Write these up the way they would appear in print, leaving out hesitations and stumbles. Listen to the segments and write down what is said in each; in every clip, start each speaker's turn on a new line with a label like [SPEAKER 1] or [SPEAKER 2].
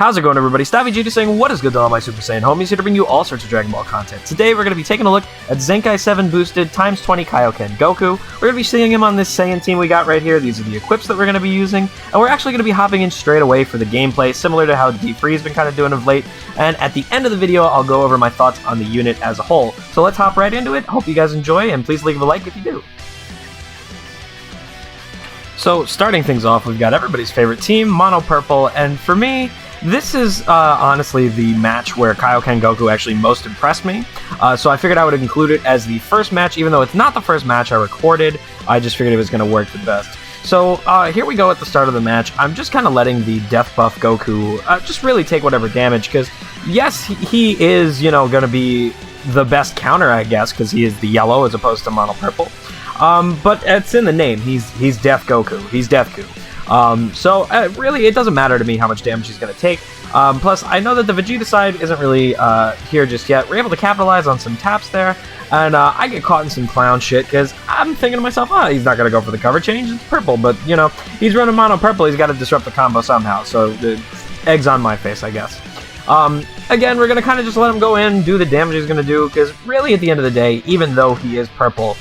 [SPEAKER 1] How's it going, everybody? Vegeta saying, what is good to all my Super Saiyan homies, here to bring you all sorts of Dragon Ball content. Today we're going to be taking a look at Zenkai 7 boosted times 20 Kaioken Goku. We're going to be seeing him on this Saiyan team we got right here. These are the equips that we're going to be using, and we're actually going to be hopping in straight away for the gameplay, similar to how D3's been kind of doing of late. And at the end of the video, I'll go over my thoughts on the unit as a whole. So let's hop right into it. Hope you guys enjoy, and please leave a like if you do. So starting things off, we've got everybody's favorite team, Mono Purple, and for me, this is honestly the match where Kaioken Goku actually most impressed me, so I figured I would include it as the first match, even though it's not the first match I recorded. I just figured it was going to work the best. So here we go at the start of the match. I'm just kind of letting the death buff Goku just really take whatever damage, because yes, he is, you know, going to be the best counter, I guess, because he is the yellow as opposed to Mono Purple. But it's in the name. He's Death Goku. He's Deathku. So really, it doesn't matter to me how much damage he's going to take. Plus, I know that the Vegeta side isn't really here just yet. We're able to capitalize on some taps there, and I get caught in some clown shit because I'm thinking to myself, he's not going to go for the cover change. It's purple, but, you know, he's running Mono Purple. He's got to disrupt the combo somehow, so egg's on my face, I guess. Again, we're going to kind of just let him go in, do the damage he's going to do, because really, at the end of the day, even though he is purple,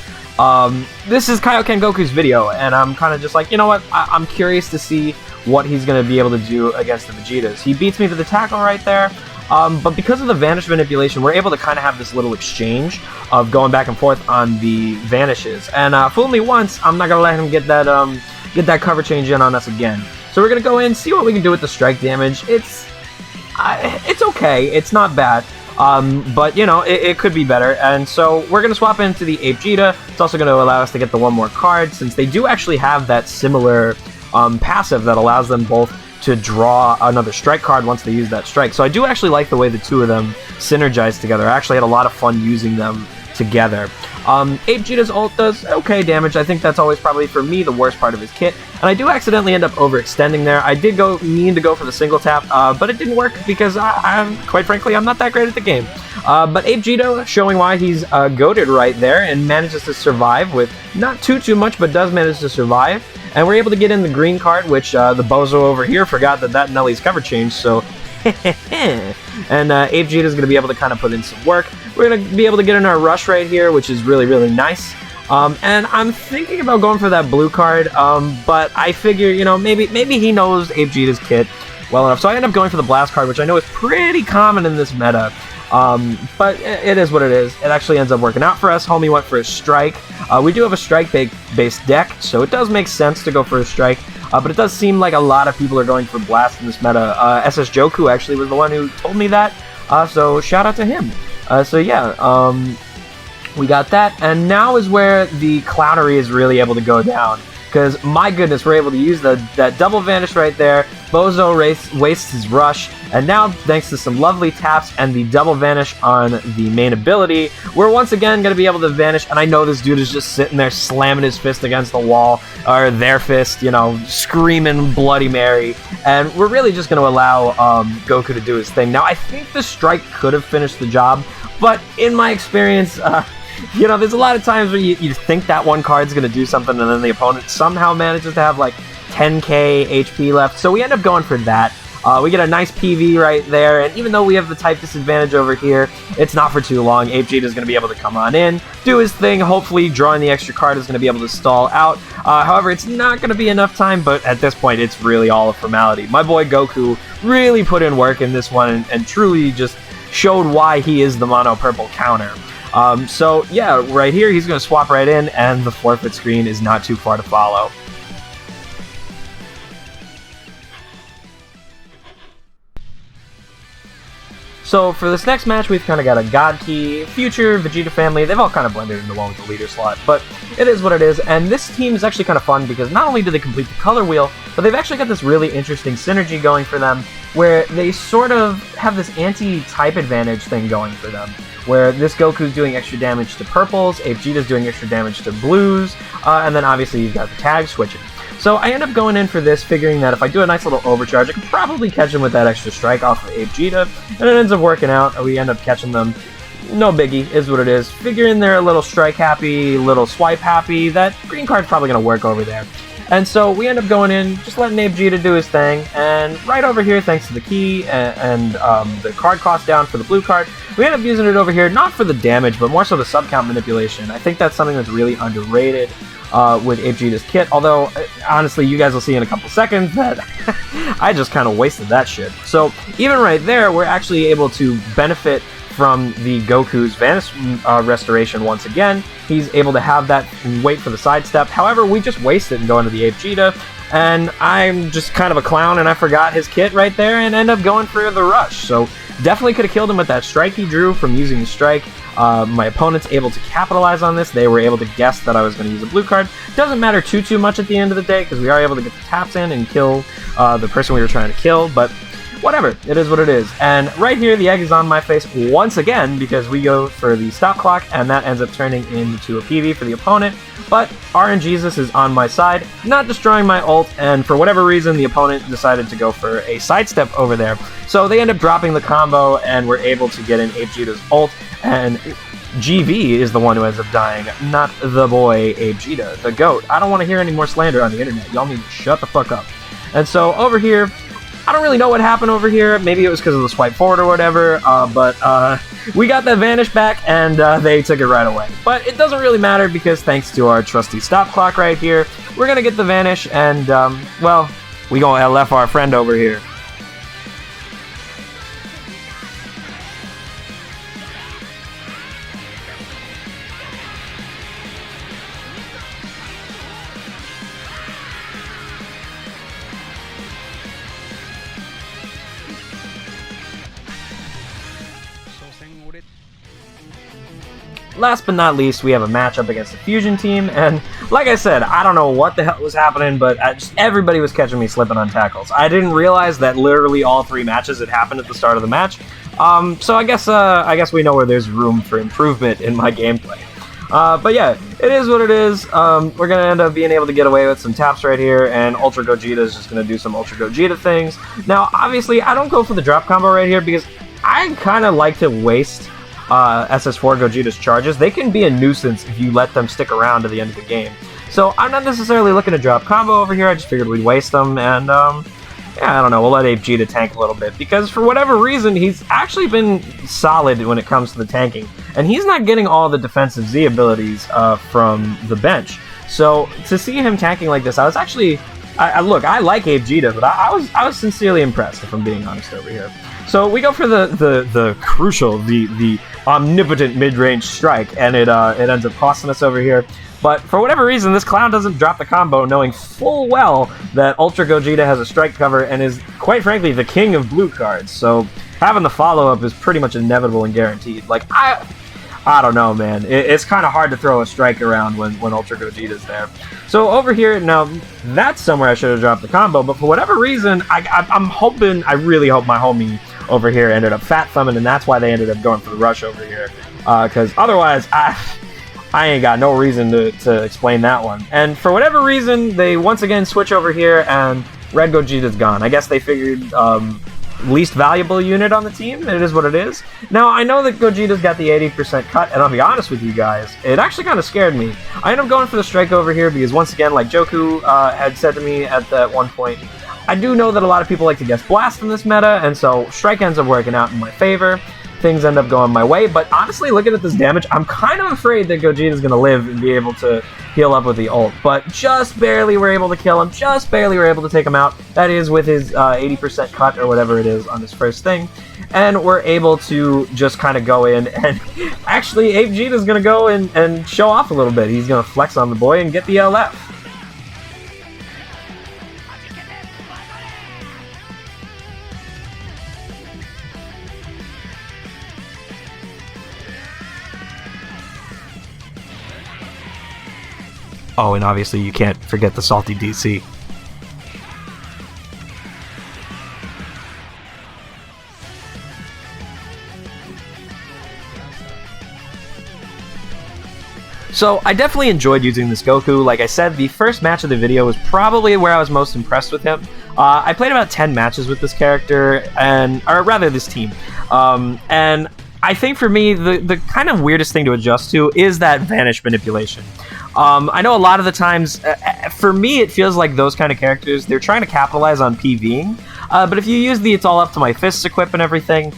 [SPEAKER 1] this is Kaioken Goku's video, and I'm kind of just like, you know what, I'm curious to see what he's going to be able to do against the Vegetas. He beats me to the tackle right there, but because of the vanish manipulation, we're able to kind of have this little exchange of going back and forth on the vanishes, and fool me once, I'm not going to let him get that cover change in on us again. So we're going to go in, see what we can do with the strike damage. It's okay, it's not bad. But, you know, it could be better, and so we're going to swap into the Ape Vegeta. It's also going to allow us to get the one more card, since they do actually have that similar passive that allows them both to draw another strike card once they use that strike. So I do actually like the way the two of them synergize together. I actually had a lot of fun using them together. Ape Vegeta's ult does okay damage. I think that's always probably, for me, the worst part of his kit. And I do accidentally end up overextending there. I did mean to go for the single tap, but it didn't work because, quite frankly, I'm not that great at the game. But Ape Vegeta showing why he's goated right there and manages to survive with not too much, but does manage to survive. And we're able to get in the green card, which the bozo over here forgot that Nelly's cover changed, so... and Ape Vegeta is going to be able to kind of put in some work. We're going to be able to get in our rush right here, which is really nice. And I'm thinking about going for that blue card, but I figure, you know, maybe he knows Ape Vegeta's kit well enough. So I end up going for the blast card, which I know is pretty common in this meta. But it is what it is. It actually ends up working out for us. Homie went for a strike. We do have a strike-based deck, so it does make sense to go for a strike. But it does seem like a lot of people are going for blast in this meta. SS Goku actually was the one who told me that, so shout out to him. So yeah, we got that, and now is where the clownery is really able to go down. Because, my goodness, we're able to use that double vanish right there. Bozo wastes his rush, and now, thanks to some lovely taps and the double vanish on the main ability, we're once again going to be able to vanish, and I know this dude is just sitting there slamming his fist against the wall, or their fist, you know, screaming Bloody Mary, and we're really just going to allow Goku to do his thing. Now, I think the strike could have finished the job, but in my experience, you know, there's a lot of times where you think that one card's going to do something, and then the opponent somehow manages to have, like, 10k HP left, so we end up going for that. We get a nice PV right there, and even though we have the type disadvantage over here, it's not for too long. Ape Vegeta is going to be able to come on in, do his thing. Hopefully, drawing the extra card is going to be able to stall out. However, it's not going to be enough time, but at this point, it's really all a formality. My boy Goku really put in work in this one, and truly just showed why he is the Mono Purple counter. So yeah, right here, he's going to swap right in, and the forfeit screen is not too far to follow. So for this next match, we've kind of got a God Key, Future, Vegeta family. They've all kind of blended into one with the leader slot, but it is what it is. And this team is actually kind of fun because not only do they complete the color wheel, but they've actually got this really interesting synergy going for them, where they sort of have this anti-type advantage thing going for them, where this Goku's doing extra damage to purples, Ape Vegeta's doing extra damage to blues, and then obviously you've got the tag switching. So I end up going in for this, figuring that if I do a nice little overcharge, I can probably catch him with that extra strike off of Ape Vegeta, and it ends up working out. We end up catching them. No biggie, is what it is. Figuring they're a little strike happy, little swipe happy, that green card's probably going to work over there. And so we end up going in, just letting Vegeta do his thing, and right over here, thanks to the key and the card cost down for the blue card, we end up using it over here, not for the damage, but more so the sub-count manipulation. I think that's something that's really underrated with Vegeta's kit, although, honestly, you guys will see in a couple seconds that I just kind of wasted that shit. So, even right there, we're actually able to benefit from the Goku's Vanish restoration once again. He's able to have that and wait for the sidestep. However, we just waste it and go into the Vegeta, and I'm just kind of a clown and I forgot his kit right there and end up going for the rush. So definitely could have killed him with that strike he drew from using the strike. My opponent's able to capitalize on this. They were able to guess that I was going to use a blue card. Doesn't matter too much at the end of the day because we are able to get the taps in and kill the person we were trying to kill, but whatever, it is what it is. And right here, the egg is on my face once again because we go for the stop clock, and that ends up turning into a PV for the opponent. But RNGesus is on my side, not destroying my ult, and for whatever reason, the opponent decided to go for a sidestep over there. So they end up dropping the combo, and we're able to get in Vegeta's ult, and GV is the one who ends up dying, not the boy Vegeta, the GOAT. I don't want to hear any more slander on the internet. Y'all need to shut the fuck up. And so over here, I don't really know what happened over here. Maybe it was because of the swipe forward or whatever, but we got that vanish back, and they took it right away. But it doesn't really matter because thanks to our trusty stop clock right here, we're going to get the vanish, and, well, we gonna LF our friend over here. Last but not least, we have a matchup against the Fusion team, and like I said, I don't know what the hell was happening, but everybody was catching me slipping on tackles. I didn't realize that literally all 3 matches had happened at the start of the match, so I guess we know where there's room for improvement in my gameplay. But yeah, it is what it is. We're going to end up being able to get away with some taps right here, and Ultra Gogeta is just going to do some Ultra Gogeta things. Now, obviously, I don't go for the drop combo right here because I kind of like to waste SS4 Gogeta's charges. They can be a nuisance if you let them stick around to the end of the game. So I'm not necessarily looking to drop combo over here. I just figured we'd waste them, and yeah, I don't know, we'll let Vegeta tank a little bit, because for whatever reason, he's actually been solid when it comes to the tanking, and he's not getting all the defensive Z abilities from the bench. So to see him tanking like this, I was actually, look, I like Vegeta, but I was sincerely impressed, if I'm being honest over here. So we go for the crucial, the omnipotent mid-range strike, and it ends up costing us over here. But for whatever reason, this clown doesn't drop the combo, knowing full well that Ultra Gogeta has a strike cover and is, quite frankly, the king of blue cards. So having the follow-up is pretty much inevitable and guaranteed. Like, I don't know, man. It's kind of hard to throw a strike around when Ultra Gogeta's there. So over here, now, that's somewhere I should have dropped the combo, but for whatever reason, I really hope my homie over here ended up fat thumbing, and that's why they ended up going for the rush over here. Because otherwise, I ain't got no reason to explain that one. And for whatever reason, they once again switch over here, and Red Gogeta's gone. I guess they figured least valuable unit on the team. It is what it is. Now, I know that Gogeta's got the 80% cut, and I'll be honest with you guys, it actually kind of scared me. I end up going for the strike over here because, once again, like Joku had said to me at that one point, I do know that a lot of people like to guess blast in this meta, and so strike ends up working out in my favor. Things end up going my way, but honestly, looking at this damage, I'm kind of afraid that Gogeta's going to live and be able to heal up with the ult, but just barely were able to kill him, just barely were able to take him out. That is with his 80% cut or whatever it is on his first thing, and we're able to just kind of go in, and actually, Vegeta's going to go and show off a little bit. He's going to flex on the boy and get the LF. Oh, and obviously you can't forget the salty DC. So, I definitely enjoyed using this Goku. Like I said, the first match of the video was probably where I was most impressed with him. I played about 10 matches with this character, or rather this team. And I think for me, the kind of weirdest thing to adjust to is that vanish manipulation. I know a lot of the times, for me, it feels like those kind of characters, they're trying to capitalize on Pving, but if you use the it's all up to my fists equip and everything,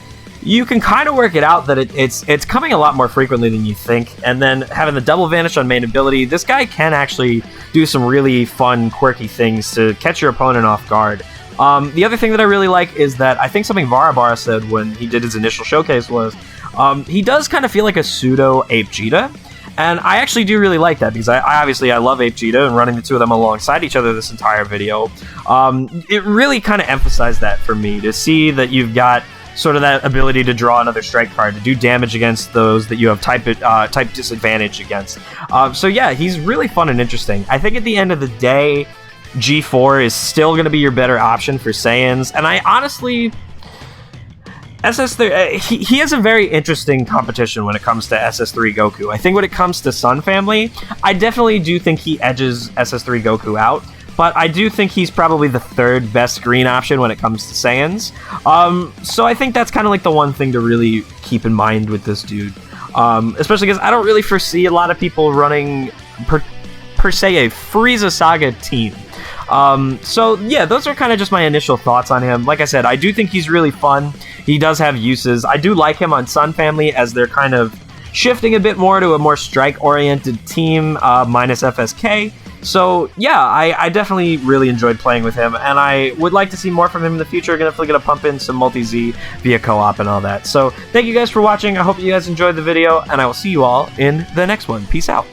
[SPEAKER 1] you can kind of work it out that it's coming a lot more frequently than you think, and then having the double vanish on main ability, this guy can actually do some really fun, quirky things to catch your opponent off guard. The other thing that I really like is that I think something Barabara said when he did his initial showcase was, he does kind of feel like a pseudo Ape Vegeta, and I actually do really like that because I love Ape Vegeta, and running the two of them alongside each other this entire video, it really kind of emphasized that for me, to see that you've got sort of that ability to draw another strike card, to do damage against those that you have type disadvantage against. So yeah, he's really fun and interesting. I think at the end of the day, G4 is still going to be your better option for Saiyans, and I honestly... SS3, he has a very interesting competition when it comes to SS3 Goku. I think when it comes to Sun Family, I definitely do think he edges SS3 Goku out, but I do think he's probably the third best green option when it comes to Saiyans. So I think that's kind of like the one thing to really keep in mind with this dude. Especially because I don't really foresee a lot of people running, per se, a Frieza Saga team. So yeah, those are kind of just my initial thoughts on him. Like I said, I do think he's really fun. He does have uses. I do like him on Sun Family as they're kind of shifting a bit more to a more strike-oriented team, minus FSK. So yeah, I definitely really enjoyed playing with him, and I would like to see more from him in the future. Definitely gonna pump in some multi-Z via co-op and all that. So thank you guys for watching. I hope you guys enjoyed the video, and I will see you all in the next one. Peace out.